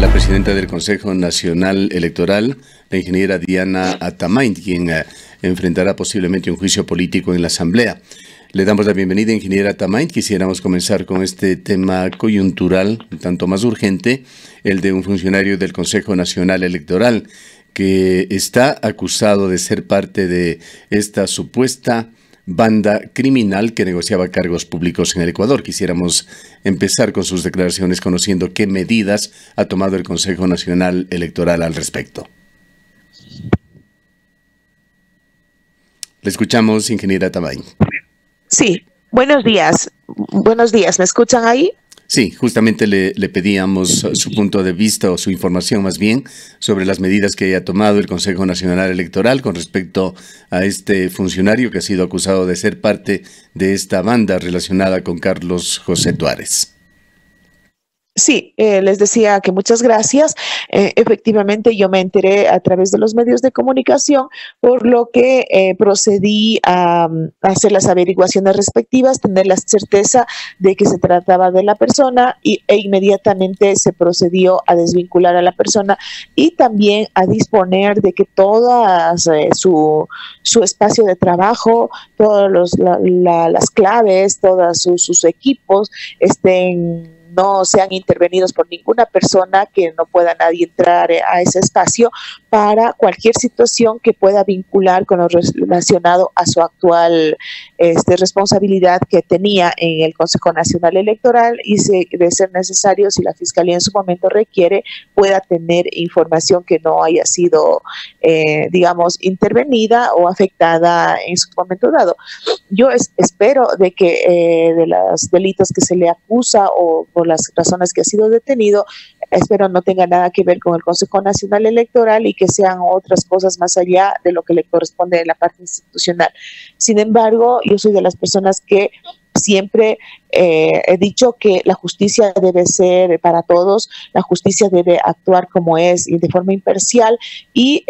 la presidenta del Consejo Nacional Electoral, la ingeniera Diana Atamain, quien enfrentará posiblemente un juicio político en la Asamblea. Le damos la bienvenida, ingeniera Atamain. Quisiéramos comenzar con este tema coyuntural, un tanto más urgente, el de un funcionario del Consejo Nacional Electoral que está acusado de ser parte de esta supuesta banda criminal que negociaba cargos públicos en el Ecuador. Quisiéramos empezar con sus declaraciones conociendo qué medidas ha tomado el Consejo Nacional Electoral al respecto. Le escuchamos, ingeniera Atamain. Sí, buenos días. Buenos días, ¿me escuchan ahí? Sí, justamente le pedíamos su punto de vista o su información más bien sobre las medidas que ha tomado el Consejo Nacional Electoral con respecto a este funcionario que ha sido acusado de ser parte de esta banda relacionada con Carlos José Tuárez. Sí, les decía que muchas gracias. Efectivamente, yo me enteré a través de los medios de comunicación, por lo que procedí a hacer las averiguaciones respectivas, tener la certeza de que se trataba de la persona e inmediatamente se procedió a desvincular a la persona y también a disponer de que todas su espacio de trabajo, todas las claves, todos sus equipos no sean intervenidos por ninguna persona, que no pueda nadie entrar a ese espacio para cualquier situación que pueda vincular con lo relacionado a su actual responsabilidad que tenía en el Consejo Nacional Electoral, y de ser necesario, si la Fiscalía en su momento requiere, pueda tener información que no haya sido, digamos, intervenida o afectada en su momento dado. Yo espero de que de los delitos que se le acusa o por las razones que ha sido detenido, espero no tenga nada que ver con el Consejo Nacional Electoral y que sean otras cosas más allá de lo que le corresponde en la parte institucional. Sin embargo, yo soy de las personas que siempre he dicho que la justicia debe ser para todos, la justicia debe actuar como es y de forma imparcial y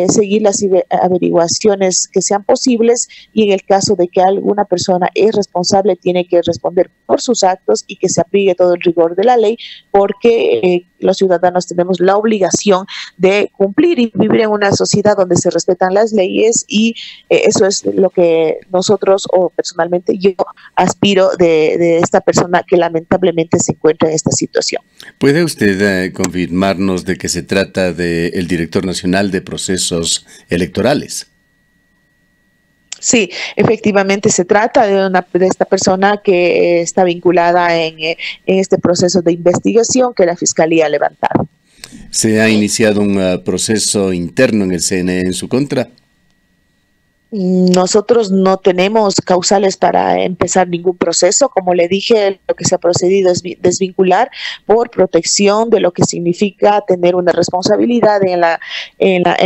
seguir las averiguaciones que sean posibles, y en el caso de que alguna persona es responsable tiene que responder por sus actos y que se aplique todo el rigor de la ley, porque los ciudadanos tenemos la obligación de cumplir y vivir en una sociedad donde se respetan las leyes, y eso es lo que nosotros, o personalmente yo, aspiro de esta persona que lamentablemente se encuentra en esta situación. ¿Puede usted confirmarnos de que se trata del director nacional de procesos electorales? Sí, efectivamente se trata de esta persona que está vinculada en este proceso de investigación que la Fiscalía ha levantado. ¿Se ha iniciado un proceso interno en el CNE en su contra? Nosotros no tenemos causales para empezar ningún proceso. Como le dije, lo que se ha procedido es desvincular por protección de lo que significa tener una responsabilidad en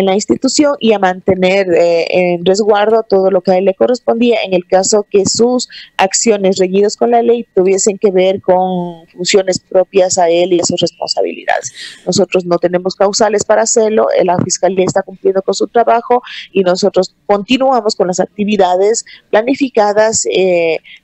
la institución, y a mantener en resguardo todo lo que a él le correspondía en el caso que sus acciones reñidas con la ley tuviesen que ver con funciones propias a él y a sus responsabilidades. Nosotros no tenemos causales para hacerlo, la Fiscalía está cumpliendo con su trabajo y nosotros continuamos con las actividades planificadas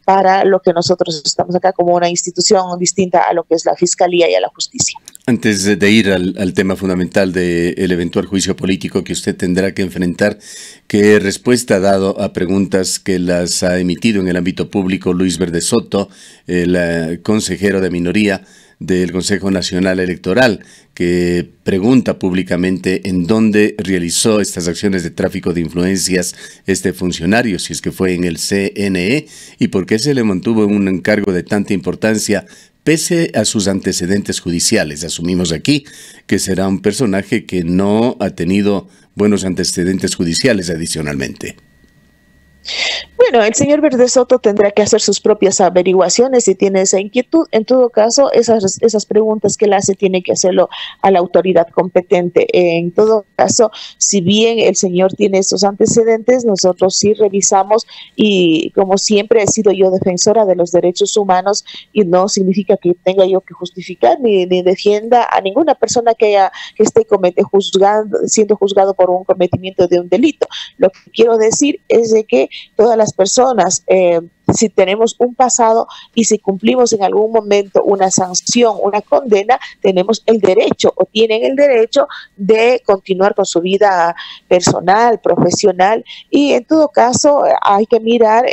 para lo que nosotros estamos acá como una institución distinta a lo que es la Fiscalía y a la justicia. Antes de ir al tema fundamental del eventual juicio político que usted tendrá que enfrentar, ¿qué respuesta ha dado a preguntas que las ha emitido en el ámbito público Luis Verde Soto, el consejero de minoría del Consejo Nacional Electoral, que pregunta públicamente en dónde realizó estas acciones de tráfico de influencias este funcionario, si es que fue en el CNE, y por qué se le mantuvo en un encargo de tanta importancia pese a sus antecedentes judiciales? Asumimos aquí que será un personaje que no ha tenido buenos antecedentes judiciales adicionalmente. Bueno, el señor Verde Soto tendrá que hacer sus propias averiguaciones si tiene esa inquietud. En todo caso, esas preguntas que él hace tiene que hacerlo a la autoridad competente. En todo caso, si bien el señor tiene esos antecedentes, nosotros sí revisamos, y como siempre he sido yo defensora de los derechos humanos, y no significa que tenga yo que justificar ni defienda a ninguna persona que esté siendo juzgado por un cometimiento de un delito. Lo que quiero decir es de que todas las personas, si tenemos un pasado y si cumplimos en algún momento una sanción, una condena, tenemos el derecho o tienen el derecho de continuar con su vida personal, profesional, y en todo caso hay que mirar,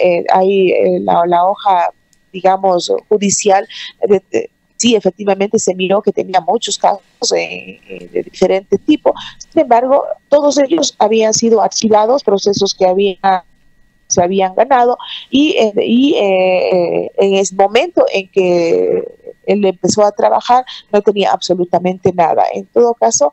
la hoja, digamos, judicial sí, efectivamente se miró que tenía muchos casos de diferente tipo. Sin embargo, todos ellos habían sido archivados, procesos que se habían ganado, y en ese momento en que él empezó a trabajar no tenía absolutamente nada. En todo caso,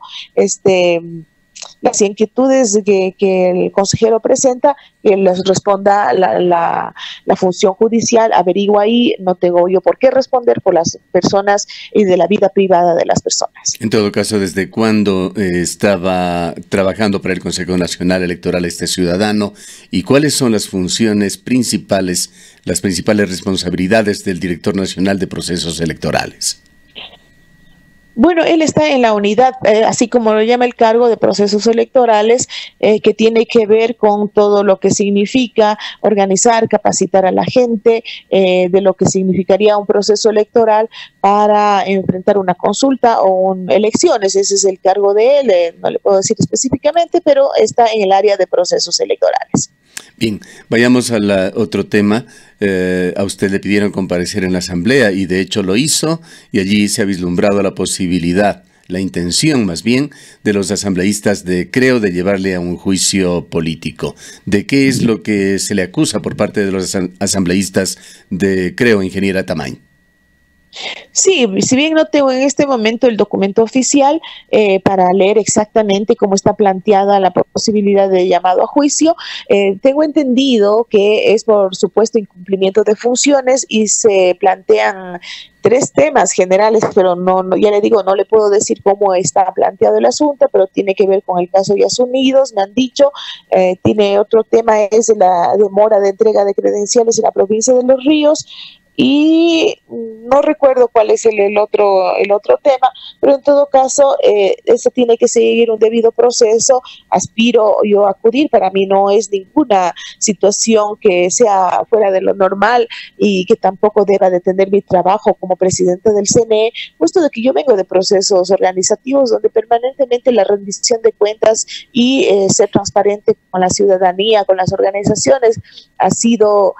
las inquietudes que el consejero presenta, que les responda la función judicial, averigua ahí, no tengo yo por qué responder por las personas y de la vida privada de las personas. En todo caso, ¿desde cuándo estaba trabajando para el Consejo Nacional Electoral este ciudadano y cuáles son las funciones principales, las principales responsabilidades del Director Nacional de Procesos Electorales? Bueno, él está en la unidad, así como lo llama el cargo de procesos electorales, que tiene que ver con todo lo que significa organizar, capacitar a la gente, de lo que significaría un proceso electoral para enfrentar una consulta o elecciones. Ese es el cargo de él, no le puedo decir específicamente, pero está en el área de procesos electorales. Bien, vayamos al otro tema. A usted le pidieron comparecer en la Asamblea y de hecho lo hizo, y allí se ha vislumbrado la posibilidad, la intención más bien, de los asambleístas de Creo de llevarle a un juicio político. ¿De qué es lo que se le acusa por parte de los asambleístas de Creo, ingeniera Tamayo? Sí, si bien no tengo en este momento el documento oficial para leer exactamente cómo está planteada la posibilidad de llamado a juicio, tengo entendido que es por supuesto incumplimiento de funciones y se plantean tres temas generales, pero ya le digo, no le puedo decir cómo está planteado el asunto, pero tiene que ver con el caso Yas Unidos, me han dicho. Tiene otro tema, es la demora de entrega de credenciales en la provincia de Los Ríos, y no recuerdo cuál es el otro tema, pero en todo caso eso tiene que seguir un debido proceso. Aspiro yo a acudir, para mí no es ninguna situación que sea fuera de lo normal y que tampoco deba detener mi trabajo como presidente del CNE, puesto de que yo vengo de procesos organizativos donde permanentemente la rendición de cuentas y ser transparente con la ciudadanía, con las organizaciones, ha sido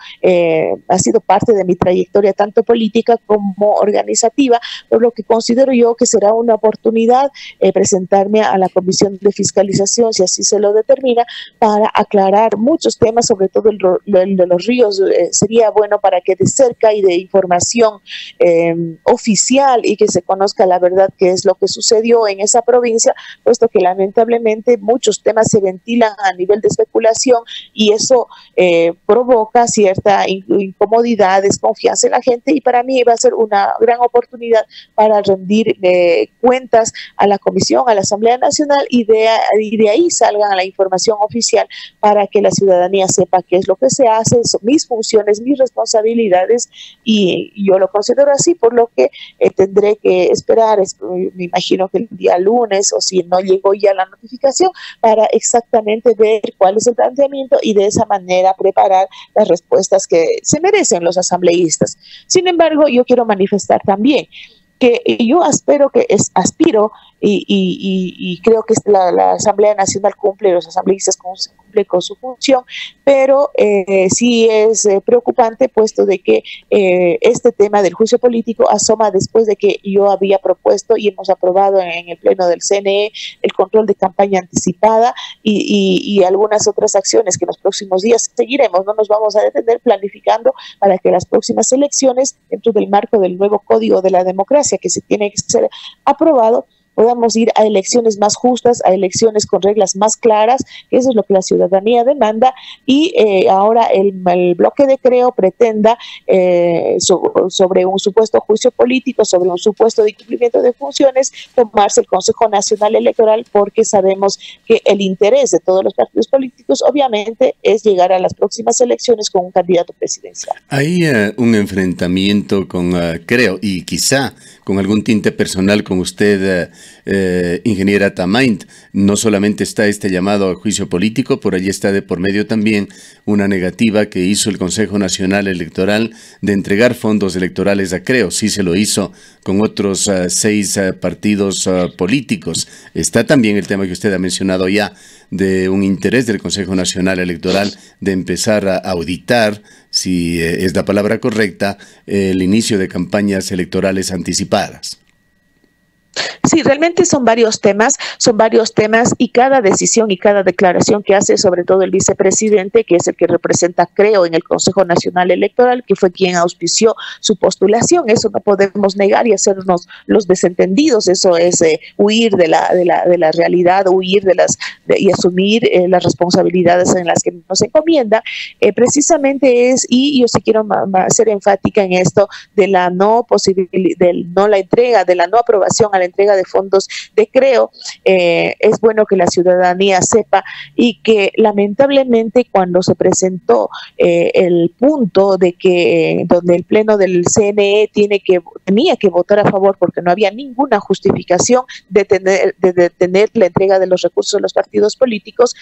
parte de mi trayectoria tanto política como organizativa, por lo que considero yo que será una oportunidad presentarme a la Comisión de Fiscalización, si así se lo determina, para aclarar muchos temas, sobre todo el de Los Ríos. Sería bueno para que de cerca y de información oficial y que se conozca la verdad qué es lo que sucedió en esa provincia, puesto que lamentablemente muchos temas se ventilan a nivel de especulación y eso provoca cierta incomodidad, desconfianza en la gente, y para mí va a ser una gran oportunidad para rendir cuentas a la Comisión, a la Asamblea Nacional, y de ahí salgan la información oficial para que la ciudadanía sepa qué es lo que se hace, son mis funciones, mis responsabilidades, y yo lo considero así, por lo que tendré que esperar, me imagino que el día lunes, o si no llegó ya la notificación, para exactamente ver cuál es el planteamiento y de esa manera preparar las respuestas que se merecen los asambleístas. Sin embargo, yo quiero manifestar también que yo aspiro y creo que la Asamblea Nacional cumple, los asambleístas cumplen con su función, pero sí es preocupante, puesto de que este tema del juicio político asoma después de que yo había propuesto y hemos aprobado en el Pleno del CNE el control de campaña anticipada y algunas otras acciones que en los próximos días seguiremos. No nos vamos a detener planificando para que las próximas elecciones, dentro del marco del nuevo Código de la Democracia que se tiene que ser aprobado, podamos ir a elecciones más justas, a elecciones con reglas más claras, que eso es lo que la ciudadanía demanda, y ahora el bloque de Creo pretenda sobre un supuesto juicio político, sobre un supuesto de incumplimiento de funciones, tomarse el Consejo Nacional Electoral, porque sabemos que el interés de todos los partidos políticos obviamente es llegar a las próximas elecciones con un candidato presidencial. Hay un enfrentamiento con Creo, y quizá con algún tinte personal con usted, ingeniera Tamaint. No solamente está este llamado a juicio político, por allí está de por medio también una negativa que hizo el Consejo Nacional Electoral de entregar fondos electorales a Creo. Sí se lo hizo con otros 6 partidos políticos. Está también el tema que usted ha mencionado ya de un interés del Consejo Nacional Electoral de empezar a auditar, si es la palabra correcta, el inicio de campañas electorales anticipadas. Sí, realmente son varios temas y cada decisión y cada declaración que hace, sobre todo el vicepresidente, que es el que representa, creo, en el Consejo Nacional Electoral, que fue quien auspició su postulación, eso no podemos negar y hacernos los desentendidos, eso es huir de la realidad, huir y asumir las responsabilidades en las que nos encomienda, precisamente es, y yo sí quiero ser enfática en esto, de la no aprobación a la entrega de fondos de Creo. Es bueno que la ciudadanía sepa y que lamentablemente cuando se presentó el punto de que donde el pleno del CNE tenía que votar a favor porque no había ninguna justificación de detener la entrega de los recursos de los partidos políticos,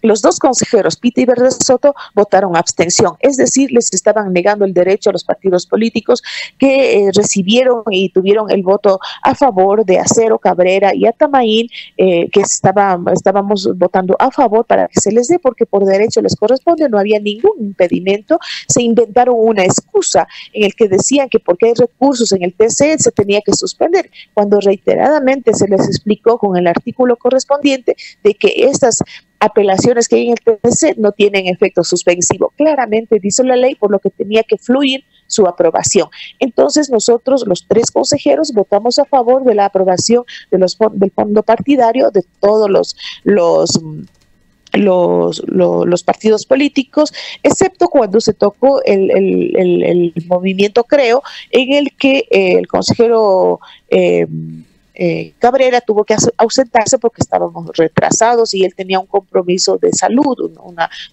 los dos consejeros, Pita y Verde Soto, votaron abstención, es decir, les estaban negando el derecho a los partidos políticos que recibieron y tuvieron el voto a favor de Acero, Cabrera y Atamaín, que estábamos votando a favor para que se les dé, porque por derecho les corresponde, no había ningún impedimento. Se inventaron una excusa en el que decían que porque hay recursos en el TC se tenía que suspender, cuando reiteradamente se les explicó con el artículo correspondiente de que estas apelaciones que hay en el TC no tienen efecto suspensivo. Claramente dice la ley, por lo que tenía que fluir su aprobación. Entonces nosotros, los 3 consejeros, votamos a favor de la aprobación del fondo partidario de todos los partidos políticos, excepto cuando se tocó el movimiento Creo, en el que el consejero Cabrera tuvo que ausentarse porque estábamos retrasados y él tenía un compromiso de salud,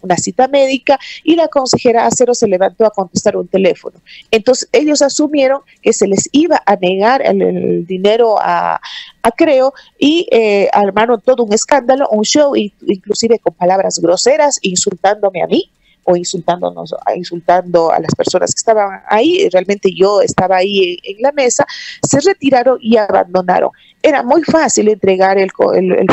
una cita médica, y la consejera Acero se levantó a contestar un teléfono. Entonces ellos asumieron que se les iba a negar el dinero a Creo y armaron todo un escándalo, un show, inclusive con palabras groseras, insultándome a mí o insultando a las personas que estaban ahí. Realmente yo estaba ahí en la mesa. Se retiraron y abandonaron. Era muy fácil entregar el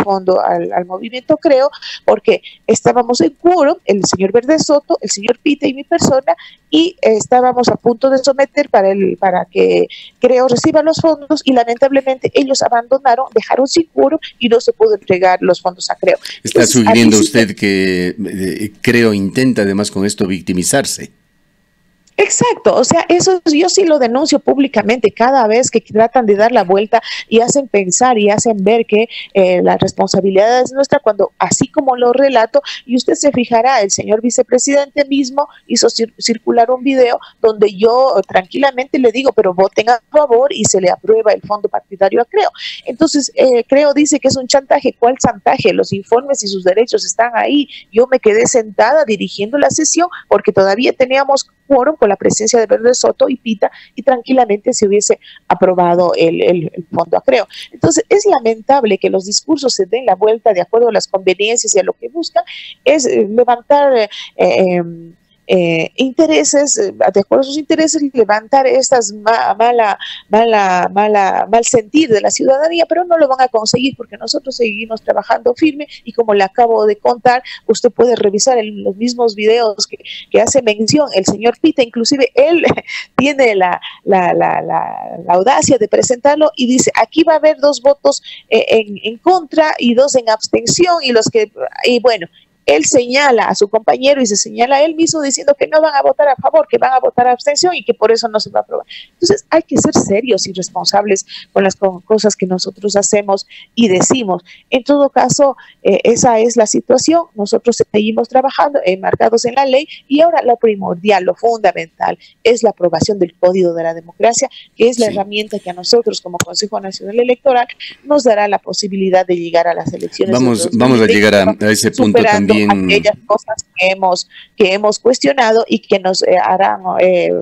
fondo al movimiento Creo, porque estábamos en quórum, el señor Verde Soto, el señor Pita y mi persona, y estábamos a punto de someter para que Creo reciba los fondos, y lamentablemente ellos abandonaron, dejaron sin quórum y no se pudo entregar los fondos a Creo. Está sugiriendo usted que Creo intenta además con esto victimizarse. Exacto, o sea, eso yo sí lo denuncio públicamente cada vez que tratan de dar la vuelta y hacen pensar y hacen ver que la responsabilidad es nuestra, cuando así como lo relato, y usted se fijará, el señor vicepresidente mismo hizo circular un video donde yo tranquilamente le digo, pero voten a favor y se le aprueba el fondo partidario a Creo. Entonces, Creo dice que es un chantaje. ¿Cuál chantaje? Los informes y sus derechos están ahí. Yo me quedé sentada dirigiendo la sesión porque todavía teníamos quórum con la presencia de Verde Soto y Pita, y tranquilamente se hubiese aprobado el fondo a Creo. Entonces es lamentable que los discursos se den la vuelta de acuerdo a las conveniencias y a lo que buscan es levantar intereses, de acuerdo a sus intereses, levantar estas mal sentir de la ciudadanía, pero no lo van a conseguir porque nosotros seguimos trabajando firme, y como le acabo de contar, usted puede revisar en los mismos videos que hace mención el señor Pita, inclusive él tiene la audacia de presentarlo y dice, aquí va a haber 2 votos en contra y 2 en abstención, y bueno, él señala a su compañero y se señala a él mismo diciendo que no van a votar a favor, que van a votar a abstención y que por eso no se va a aprobar. Entonces hay que ser serios y responsables con las cosas que nosotros hacemos y decimos. En todo caso, esa es la situación. Nosotros seguimos trabajando enmarcados en la ley, y ahora lo primordial, lo fundamental es la aprobación del Código de la Democracia, que es la herramienta que a nosotros como Consejo Nacional Electoral nos dará la posibilidad de llegar a las elecciones. Vamos a llegar a ese punto también. también... aquellas cosas que hemos cuestionado y que nos harán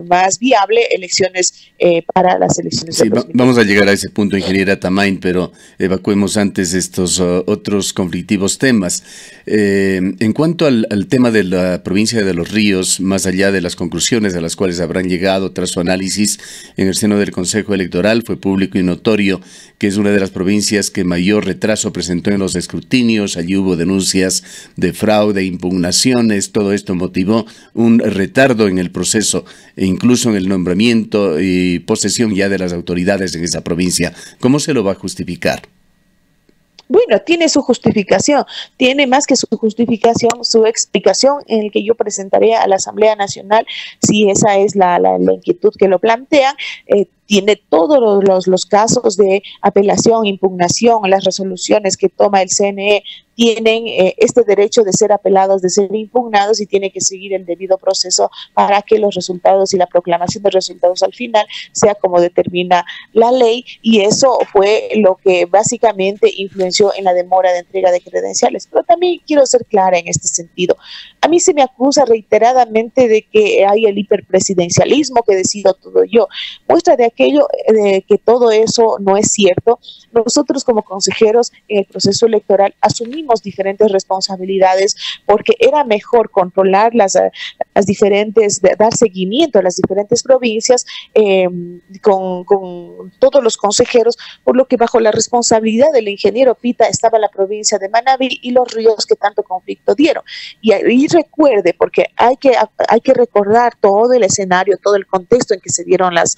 más viable elecciones para las elecciones Sí, del 2020. vamos a llegar a ese punto, ingeniera Tamain, pero evacuemos antes estos otros conflictivos temas. En cuanto al tema de la provincia de Los Ríos, más allá de las conclusiones a las cuales habrán llegado tras su análisis en el seno del Consejo Electoral, fue público y notorio que es una de las provincias que mayor retraso presentó en los escrutinios. Allí hubo denuncias de fraude, impugnaciones. Todo esto motivó un retardo en el proceso e incluso en el nombramiento y posesión ya de las autoridades en esa provincia. ¿Cómo se lo va a justificar? Bueno, tiene su justificación, tiene más que su justificación, su explicación en el que yo presentaré a la Asamblea Nacional, si esa es la inquietud que lo plantean. Tiene todos los casos de apelación, impugnación, las resoluciones que toma el CNE tienen este derecho de ser apelados, de ser impugnados, y tiene que seguir el debido proceso para que los resultados y la proclamación de resultados al final sea como determina la ley, y eso fue lo que básicamente influenció en la demora de entrega de credenciales. Pero también quiero ser clara en este sentido. A mí se me acusa reiteradamente de que hay el hiperpresidencialismo, que decido todo yo. Muestra de aquello de que todo eso no es cierto. Nosotros como consejeros en el proceso electoral asumimos diferentes responsabilidades porque era mejor controlar las diferentes, dar seguimiento a las diferentes provincias con todos los consejeros, por lo que bajo la responsabilidad del ingeniero Pita estaba la provincia de Manabí y Los Ríos, que tanto conflicto dieron. Y recuerde, porque hay que recordar todo el escenario, todo el contexto en que se dieron las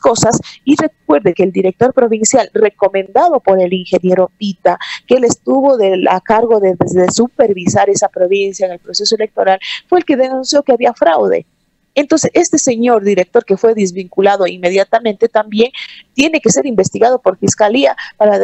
cosas, y recuerde que el director provincial recomendado por el ingeniero Pita, que él estuvo a cargo de supervisar esa provincia en el proceso electoral, fue el que denunció que había fraude. Entonces, este señor director, que fue desvinculado inmediatamente, también tiene que ser investigado por Fiscalía para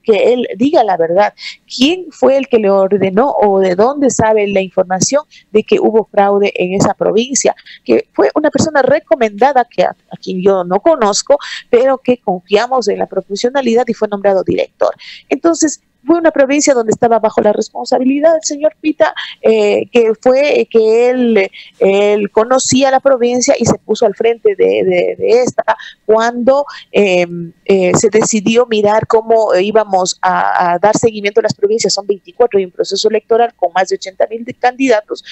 que él diga la verdad. ¿Quién fue el que le ordenó o de dónde sabe la información de que hubo fraude en esa provincia? Que fue una persona recomendada a quien yo no conozco, pero que confiamos en la profesionalidad, y fue nombrado director. Entonces, fue una provincia donde estaba bajo la responsabilidad del señor Pita, que fue que él conocía la provincia y se puso al frente de esta cuando se decidió mirar cómo íbamos a dar seguimiento a las provincias. Son 24 y un proceso electoral con más de 80,000 candidatos.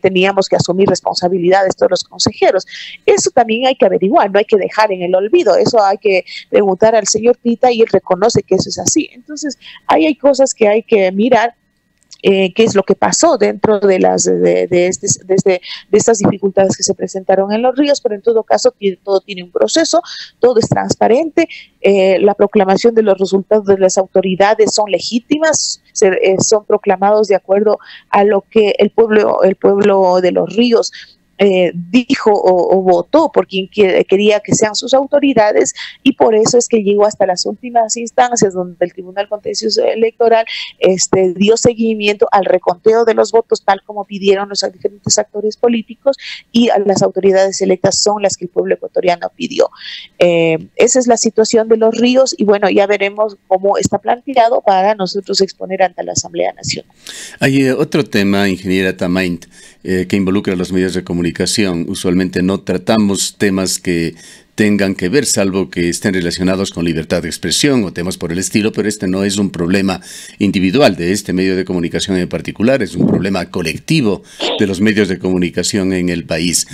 Teníamos que asumir responsabilidades todos los consejeros. Eso también hay que averiguar, no hay que dejar en el olvido. Eso hay que preguntar al señor Pita y él reconoce que eso es así. Entonces, hay cosas que hay que mirar. Qué es lo que pasó dentro de estas dificultades que se presentaron en Los Ríos, pero en todo caso todo tiene un proceso, todo es transparente. La proclamación de los resultados de las autoridades son legítimas, son proclamados de acuerdo a lo que el pueblo de Los Ríos dijo o votó por quien quería que sean sus autoridades, y por eso es que llegó hasta las últimas instancias donde el Tribunal Contencioso Electoral dio seguimiento al reconteo de los votos tal como pidieron los diferentes actores políticos, y a las autoridades electas son las que el pueblo ecuatoriano pidió. Esa es la situación de Los Ríos, y bueno, ya veremos cómo está planteado para nosotros exponer ante la Asamblea Nacional. Hay otro tema, ingeniera Tamain, que involucra a los medios de comunicación. Usualmente no tratamos temas que tengan que ver, salvo que estén relacionados con libertad de expresión o temas por el estilo, pero este no es un problema individual de este medio de comunicación en particular, es un problema colectivo de los medios de comunicación en el país.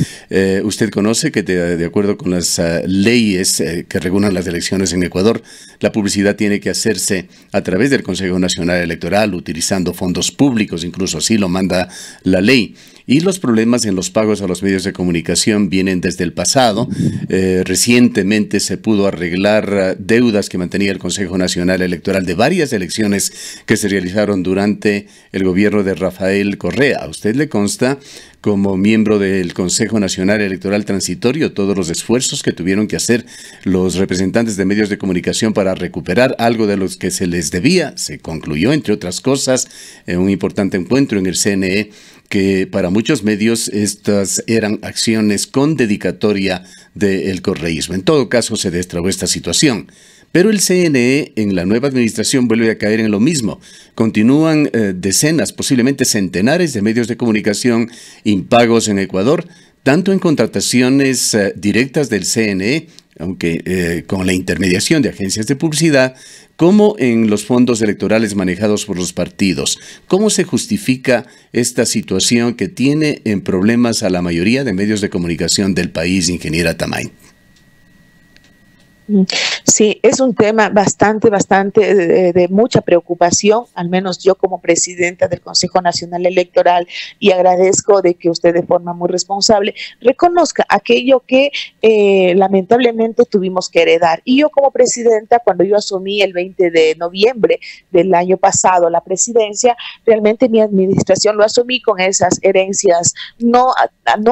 Usted conoce que de acuerdo con las leyes que regulan las elecciones en Ecuador, la publicidad tiene que hacerse a través del Consejo Nacional Electoral, utilizando fondos públicos, incluso así lo manda la ley. Y los problemas en los pagos a los medios de comunicación vienen desde el pasado. Recientemente se pudo arreglar deudas que mantenía el Consejo Nacional Electoral de varias elecciones que se realizaron durante el gobierno de Rafael Correa. ¿A usted le consta, como miembro del Consejo Nacional Electoral Transitorio, todos los esfuerzos que tuvieron que hacer los representantes de medios de comunicación para recuperar algo de los que se les debía? Se concluyó, entre otras cosas, un importante encuentro en el CNE, que para muchos medios estas eran acciones con dedicatoria del correísmo. En todo caso, se destrabó esta situación. Pero el CNE en la nueva administración vuelve a caer en lo mismo. Continúan decenas, posiblemente centenares de medios de comunicación impagos en Ecuador, tanto en contrataciones directas del CNE, aunque con la intermediación de agencias de publicidad, como en los fondos electorales manejados por los partidos. ¿Cómo se justifica esta situación que tiene en problemas a la mayoría de medios de comunicación del país, ingeniera Tamain? Sí, es un tema bastante de mucha preocupación, al menos yo como presidenta del Consejo Nacional Electoral, y agradezco de que usted de forma muy responsable reconozca aquello que lamentablemente tuvimos que heredar. Y yo como presidenta, cuando yo asumí el 20 de noviembre del año pasado la presidencia, realmente mi administración lo asumí con esas herencias no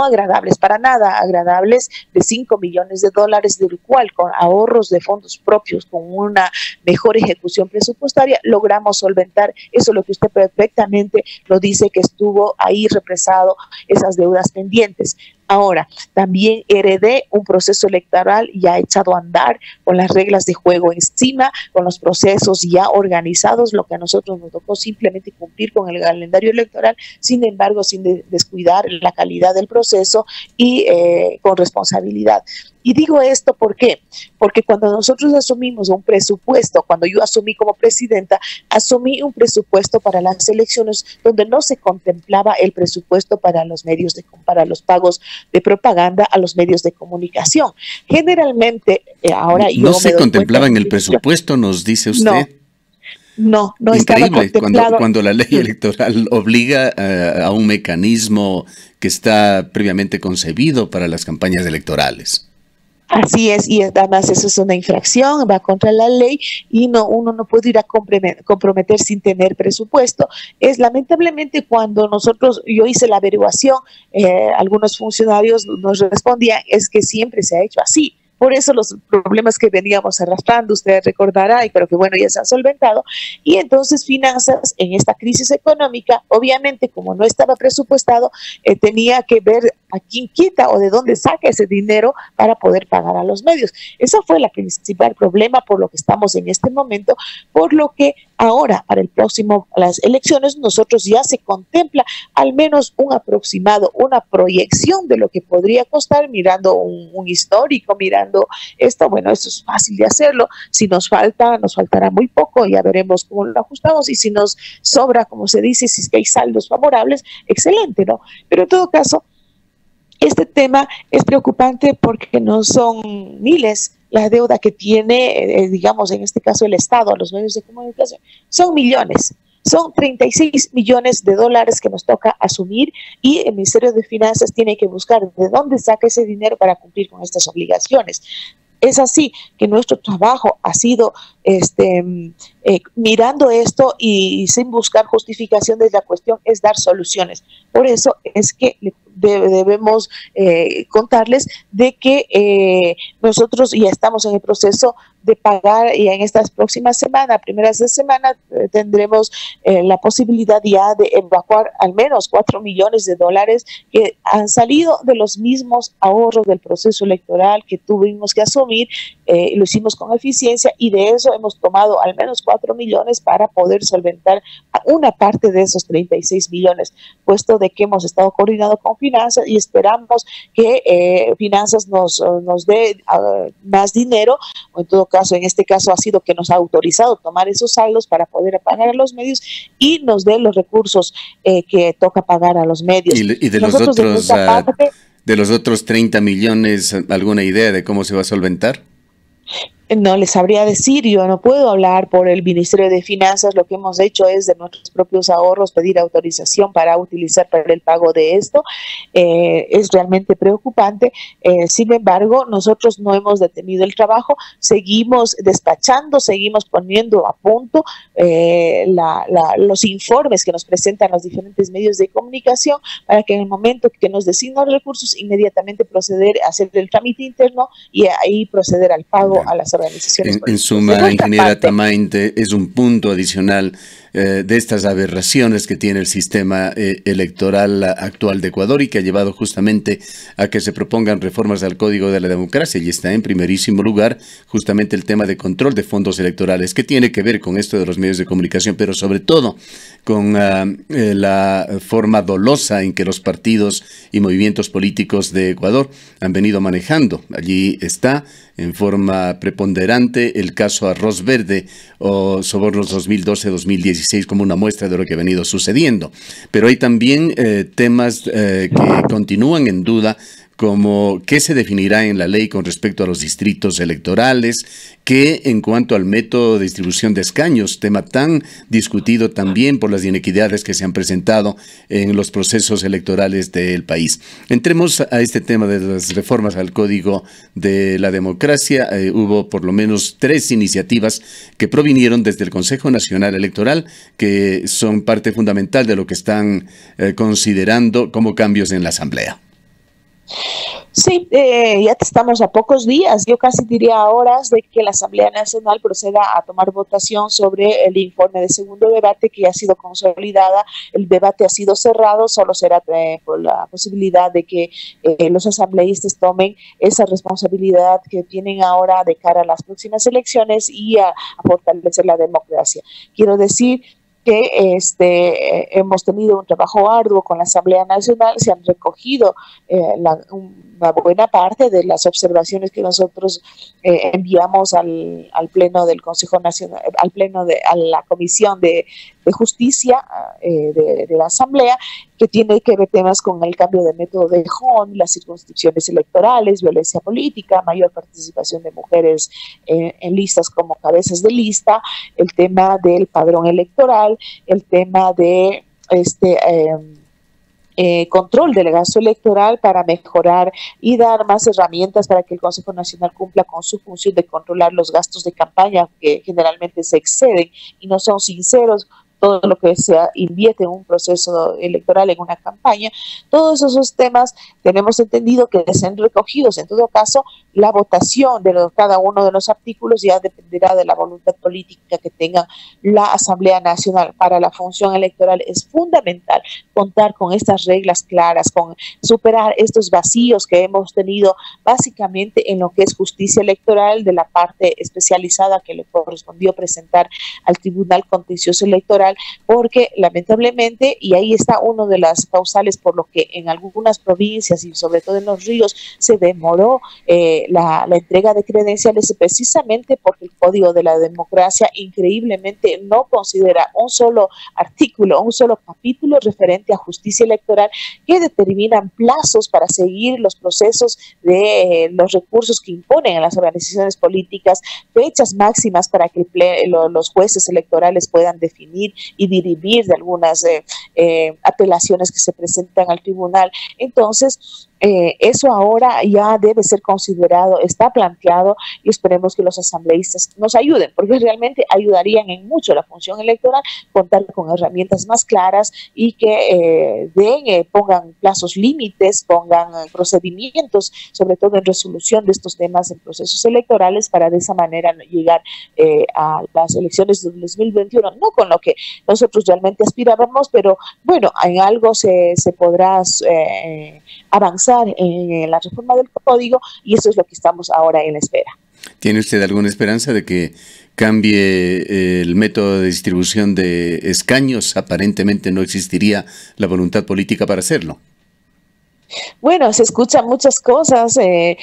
agradables, para nada agradables, de $5 millones, del cual con ahorros de fondos propios, con una mejor ejecución presupuestaria, logramos solventar eso, lo que usted perfectamente lo dice, que estuvo ahí represado, esas deudas pendientes. Ahora, también heredé un proceso electoral ya echado a andar, con las reglas de juego encima, con los procesos ya organizados, lo que a nosotros nos tocó simplemente cumplir con el calendario electoral, sin embargo, sin descuidar la calidad del proceso y con responsabilidad. Y digo esto ¿por qué? Porque cuando nosotros asumimos un presupuesto, cuando yo asumí como presidenta, asumí un presupuesto para las elecciones donde no se contemplaba el presupuesto para los medios, para los pagos de propaganda a los medios de comunicación. Generalmente, ahora no se contemplaba en el presupuesto, nos dice usted. No estaba contemplado. Cuando la ley electoral obliga a un mecanismo que está previamente concebido para las campañas electorales. Así es, y además eso es una infracción, va contra la ley y uno no puede ir a comprometer sin tener presupuesto. Es lamentablemente cuando yo hice la averiguación, algunos funcionarios nos respondían, es que siempre se ha hecho así. Por eso los problemas que veníamos arrastrando, usted recordará, y creo que bueno, ya se han solventado. Y entonces Finanzas, en esta crisis económica, obviamente como no estaba presupuestado, tenía que ver a quién quita o de dónde saca ese dinero para poder pagar a los medios. Ese fue el principal problema por lo que estamos en este momento, por lo que ahora, para el próximo, las elecciones, nosotros ya se contempla al menos un aproximado, una proyección de lo que podría costar, mirando un histórico, mirando esto. Bueno, eso es fácil de hacerlo. Si nos faltará muy poco, ya veremos cómo lo ajustamos, y si nos sobra, como se dice, si es que hay saldos favorables, excelente, ¿no? Pero en todo caso, este tema es preocupante porque no son miles la deuda que tiene, digamos, en este caso el Estado a los medios de comunicación, son millones. Son 36 millones de dólares que nos toca asumir, y el Ministerio de Finanzas tiene que buscar de dónde saca ese dinero para cumplir con estas obligaciones. Es así que nuestro trabajo ha sido mirando esto y sin buscar justificaciones, la cuestión es dar soluciones. Por eso es que debemos contarles de que nosotros ya estamos en el proceso de pagar, y en estas próximas semanas, primeras de semana, tendremos la posibilidad ya de evacuar al menos 4 millones de dólares que han salido de los mismos ahorros del proceso electoral que tuvimos que asumir. Lo hicimos con eficiencia, y de eso hemos tomado al menos 4 millones para poder solventar una parte de esos 36 millones, puesto de que hemos estado coordinando con Finanzas y esperamos que Finanzas nos dé más dinero, o en todo caso, en este caso ha sido que nos ha autorizado tomar esos saldos para poder pagar a los medios y nos dé los recursos que toca pagar a los medios. Y de los otros 30 millones, ¿alguna idea de cómo se va a solventar? No les sabría decir, yo no puedo hablar por el Ministerio de Finanzas. Lo que hemos hecho es de nuestros propios ahorros pedir autorización para utilizar para el pago de esto. Es realmente preocupante. Sin embargo, nosotros no hemos detenido el trabajo, seguimos despachando, seguimos poniendo a punto los informes que nos presentan los diferentes medios de comunicación, para que en el momento que nos designan recursos, inmediatamente proceder a hacer el trámite interno y ahí proceder al pago a las organizaciones En políticas. suma, ingeniera Tamainte, es un punto adicional de estas aberraciones que tiene el sistema electoral actual de Ecuador y que ha llevado justamente a que se propongan reformas al Código de la Democracia, y está en primerísimo lugar justamente el tema de control de fondos electorales, que tiene que ver con esto de los medios de comunicación, pero sobre todo con la forma dolosa en que los partidos y movimientos políticos de Ecuador han venido manejando. Allí está en forma preponderante el caso Arroz Verde o sobornos 2012-2016 como una muestra de lo que ha venido sucediendo. Pero hay también temas que continúan en duda, como qué se definirá en la ley con respecto a los distritos electorales, qué en cuanto al método de distribución de escaños, tema tan discutido también por las inequidades que se han presentado en los procesos electorales del país. Entremos a este tema de las reformas al Código de la Democracia. Hubo por lo menos 3 iniciativas que provinieron desde el Consejo Nacional Electoral, que son parte fundamental de lo que están considerando como cambios en la Asamblea. Sí, ya estamos a pocos días, yo casi diría a horas de que la Asamblea Nacional proceda a tomar votación sobre el informe de segundo debate que ya ha sido consolidada. El debate ha sido cerrado, solo será por la posibilidad de que los asambleístas tomen esa responsabilidad que tienen ahora de cara a las próximas elecciones y a fortalecer la democracia. Quiero decir que hemos tenido un trabajo arduo con la Asamblea Nacional, se han recogido una buena parte de las observaciones que nosotros enviamos al Pleno del Consejo Nacional, a la Comisión de Justicia de la Asamblea, que tiene que ver temas con el cambio de método de JON, las circunscripciones electorales, violencia política, mayor participación de mujeres en listas como cabezas de lista, el tema del padrón electoral, el tema de control del gasto electoral para mejorar y dar más herramientas para que el Consejo Nacional cumpla con su función de controlar los gastos de campaña que generalmente se exceden y no son sinceros. Todo lo que se invierte en un proceso electoral, en una campaña, todos esos temas tenemos entendido que sean recogidos. En todo caso, la votación de cada uno de los artículos ya dependerá de la voluntad política que tenga la Asamblea Nacional. Para la función electoral es fundamental contar con estas reglas claras, con superar estos vacíos que hemos tenido básicamente en lo que es justicia electoral de la parte especializada que le correspondió presentar al Tribunal Contencioso Electoral, porque lamentablemente, y ahí está uno de las causales por lo que en algunas provincias y sobre todo en los ríos se demoró la entrega de credenciales, precisamente porque el Código de la Democracia increíblemente no considera un solo artículo, un solo capítulo referente a justicia electoral que determinan plazos para seguir los procesos de los recursos que imponen a las organizaciones políticas, fechas máximas para que los jueces electorales puedan definir y dirimir de algunas apelaciones que se presentan al tribunal. Entonces, eso ahora ya debe ser considerado, está planteado, y esperemos que los asambleístas nos ayuden, porque realmente ayudarían en mucho la función electoral, contar con herramientas más claras y que pongan plazos límites, pongan procedimientos, sobre todo en resolución de estos temas en procesos electorales, para de esa manera llegar a las elecciones de 2021, no con lo que nosotros realmente aspirábamos, pero bueno, en algo se podrá avanzar en la reforma del código, y eso es lo que estamos ahora en espera. ¿Tiene usted alguna esperanza de que cambie el método de distribución de escaños? Aparentemente no existiría la voluntad política para hacerlo. Bueno, se escuchan muchas cosas de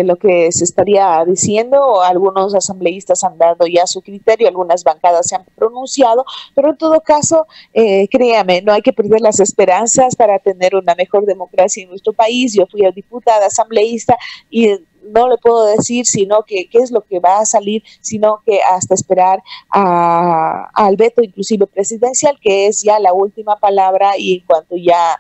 lo que se estaría diciendo. Algunos asambleístas han dado ya su criterio, algunas bancadas se han pronunciado, pero en todo caso, créame, no hay que perder las esperanzas para tener una mejor democracia en nuestro país. Yo fui diputada, asambleísta, y no le puedo decir sino que qué es lo que va a salir, sino que hasta esperar al veto inclusive presidencial, que es ya la última palabra, y en cuanto ya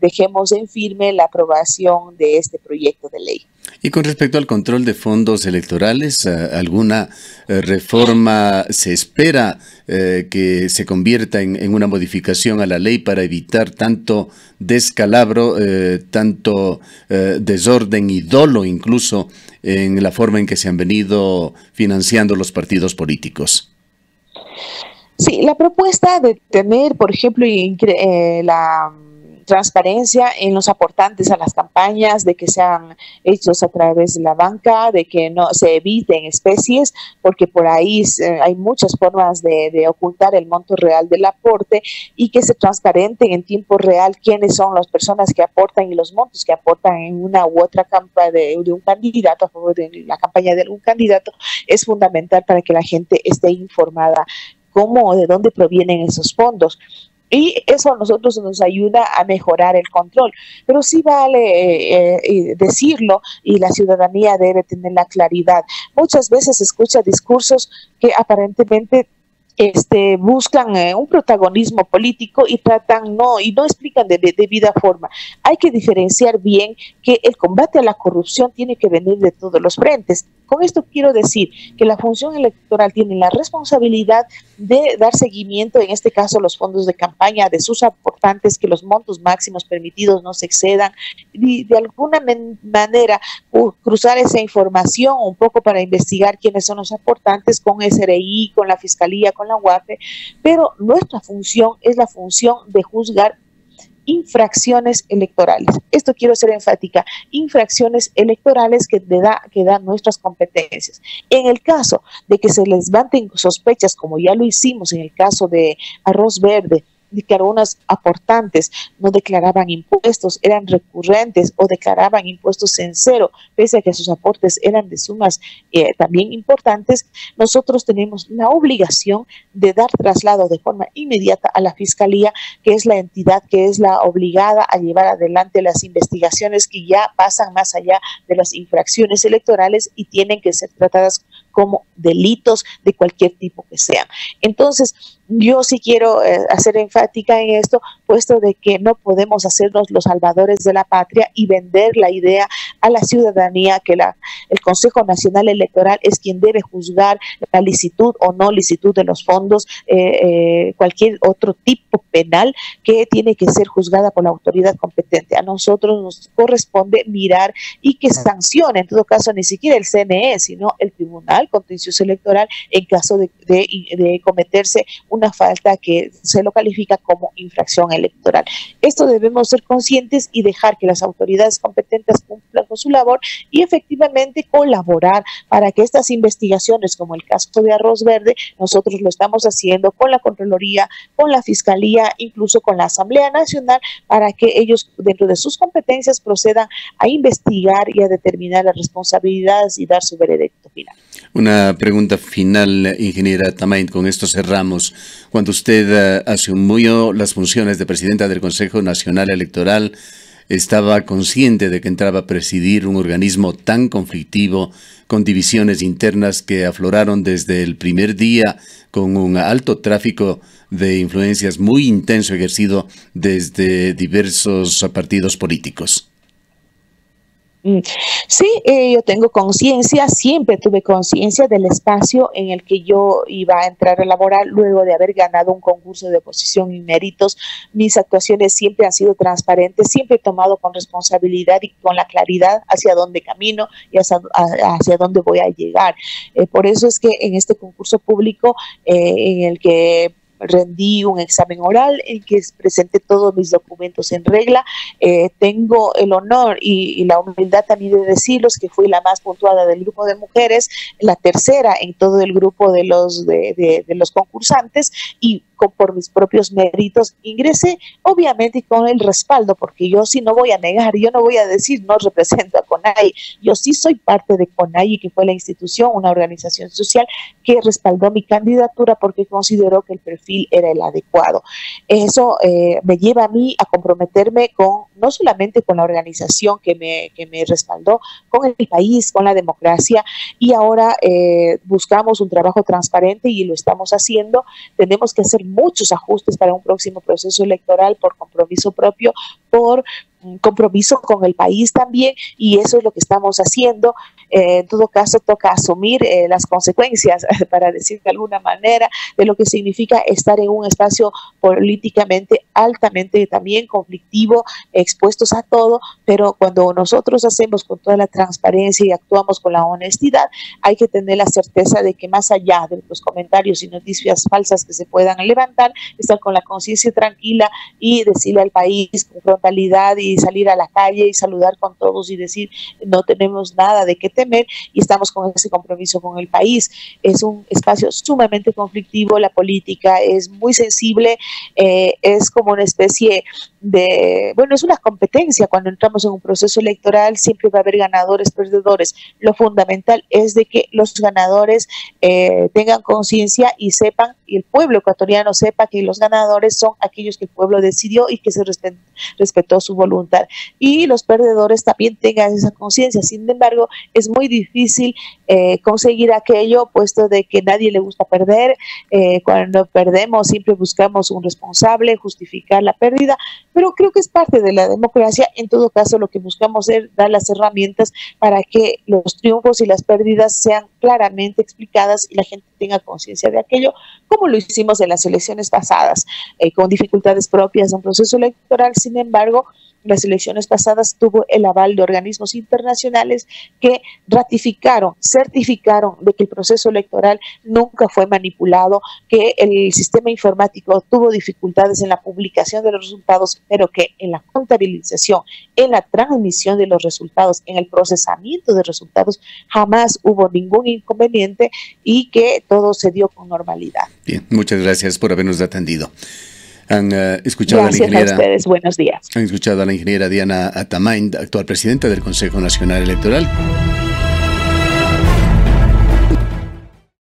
dejemos en firme la aprobación de este proyecto de ley. Y con respecto al control de fondos electorales, ¿alguna reforma se espera que se convierta en una modificación a la ley para evitar tanto descalabro, tanto desorden y dolo incluso en la forma en que se han venido financiando los partidos políticos? Sí, la propuesta de tener, por ejemplo, la transparencia en los aportantes a las campañas, de que sean hechos a través de la banca, de que no se eviten especies, porque por ahí hay muchas formas de ocultar el monto real del aporte, y que se transparenten en tiempo real quiénes son las personas que aportan y los montos que aportan en una u otra campaña de un candidato, a favor de la campaña de algún candidato, es fundamental para que la gente esté informada cómo o de dónde provienen esos fondos. Y eso a nosotros nos ayuda a mejorar el control. Pero sí vale decirlo, y la ciudadanía debe tener la claridad. Muchas veces se escucha discursos que aparentemente buscan un protagonismo político y no explican de debida forma. Hay que diferenciar bien que el combate a la corrupción tiene que venir de todos los frentes. Con esto quiero decir que la función electoral tiene la responsabilidad de dar seguimiento, en este caso los fondos de campaña de sus aportantes, que los montos máximos permitidos no se excedan, y de alguna manera cruzar esa información un poco para investigar quiénes son los aportantes con SRI, con la Fiscalía, con la UAFE, pero nuestra función es la función de juzgar infracciones electorales. Esto quiero ser enfática, infracciones electorales que dan nuestras competencias. En el caso de que se les levanten sospechas, como ya lo hicimos en el caso de Arroz Verde, de que algunos aportantes no declaraban impuestos, eran recurrentes o declaraban impuestos en cero, pese a que sus aportes eran de sumas también importantes, nosotros tenemos la obligación de dar traslado de forma inmediata a la Fiscalía, que es la entidad que es la obligada a llevar adelante las investigaciones que ya pasan más allá de las infracciones electorales y tienen que ser tratadas como delitos de cualquier tipo que sean. Entonces, yo sí quiero hacer enfática en esto, puesto de que no podemos hacernos los salvadores de la patria y vender la idea a la ciudadanía que el Consejo Nacional Electoral es quien debe juzgar la licitud o no licitud de los fondos, cualquier otro tipo penal que tiene que ser juzgada por la autoridad competente. A nosotros nos corresponde mirar y que sancione, en todo caso, ni siquiera el CNE, sino el Tribunal Contencioso Electoral en caso de cometerse una falta que se lo califica como infracción electoral. Esto debemos ser conscientes y dejar que las autoridades competentes cumplan con su labor y efectivamente colaborar para que estas investigaciones, como el caso de Arroz Verde, nosotros lo estamos haciendo con la Contraloría, con la Fiscalía, incluso con la Asamblea Nacional, para que ellos, dentro de sus competencias, procedan a investigar y a determinar las responsabilidades y dar su veredicto final. Una pregunta final, ingeniera Tamain, con esto cerramos. Cuando usted asumió las funciones de presidenta del Consejo Nacional Electoral, ¿estaba consciente de que entraba a presidir un organismo tan conflictivo, con divisiones internas que afloraron desde el primer día, con un alto tráfico de influencias muy intenso ejercido desde diversos partidos políticos? Sí, yo tengo conciencia, siempre tuve conciencia del espacio en el que yo iba a entrar a laborar luego de haber ganado un concurso de oposición y méritos. Mis actuaciones siempre han sido transparentes, siempre he tomado con responsabilidad y con la claridad hacia dónde camino y hacia dónde voy a llegar. Por eso es que en este concurso público en el que rendí un examen oral en que presenté todos mis documentos en regla. Tengo el honor y la humildad también de decirlos que fui la más puntuada del grupo de mujeres, la tercera en todo el grupo de los concursantes, y por mis propios méritos ingresé, obviamente con el respaldo, porque yo sí no voy a negar, yo no voy a decir no represento a CONAIE, yo sí soy parte de CONAIE, que fue la institución, una organización social que respaldó mi candidatura porque consideró que el perfil era el adecuado. Eso me lleva a mí a comprometerme no solamente con la organización que me respaldó, con el país, con la democracia, y ahora buscamos un trabajo transparente y lo estamos haciendo. Tenemos que hacer muchos ajustes para un próximo proceso electoral por compromiso propio, por compromiso con el país también, y eso es lo que estamos haciendo. En todo caso, toca asumir las consecuencias, para decir de alguna manera, de lo que significa estar en un espacio políticamente altamente también conflictivo, expuestos a todo, pero cuando nosotros hacemos con toda la transparencia y actuamos con la honestidad, hay que tener la certeza de que más allá de los comentarios y noticias falsas que se puedan levantar, estar con la conciencia tranquila y decirle al país con frontalidad y salir a la calle y saludar con todos y decir no tenemos nada de qué temer y estamos con ese compromiso con el país. Es un espacio sumamente conflictivo, la política es muy sensible, es como una especie de, bueno, es una competencia. Cuando entramos en un proceso electoral siempre va a haber ganadores, perdedores. Lo fundamental es de que los ganadores tengan conciencia y sepan, y el pueblo ecuatoriano sepa que los ganadores son aquellos que el pueblo decidió y que se respetó su voluntad, y los perdedores también tengan esa conciencia. Sin embargo, es muy difícil conseguir aquello, puesto de que nadie le gusta perder. Cuando perdemos siempre buscamos un responsable, justificar la pérdida, pero creo que es parte de la democracia. En todo caso, lo que buscamos es dar las herramientas para que los triunfos y las pérdidas sean claramente explicadas y la gente tenga conciencia de aquello, como lo hicimos en las elecciones pasadas, con dificultades propias de un proceso electoral. Sin embargo, las elecciones pasadas tuvo el aval de organismos internacionales que ratificaron, certificaron de que el proceso electoral nunca fue manipulado, que el sistema informático tuvo dificultades en la publicación de los resultados, pero que en la contabilización, en la transmisión de los resultados, en el procesamiento de resultados, jamás hubo ningún inconveniente y que todo se dio con normalidad. Bien, muchas gracias por habernos atendido. Han escuchado Gracias a la ingeniera. A ustedes, buenos días. Han escuchado a la ingeniera Diana Atamain, actual presidenta del Consejo Nacional Electoral.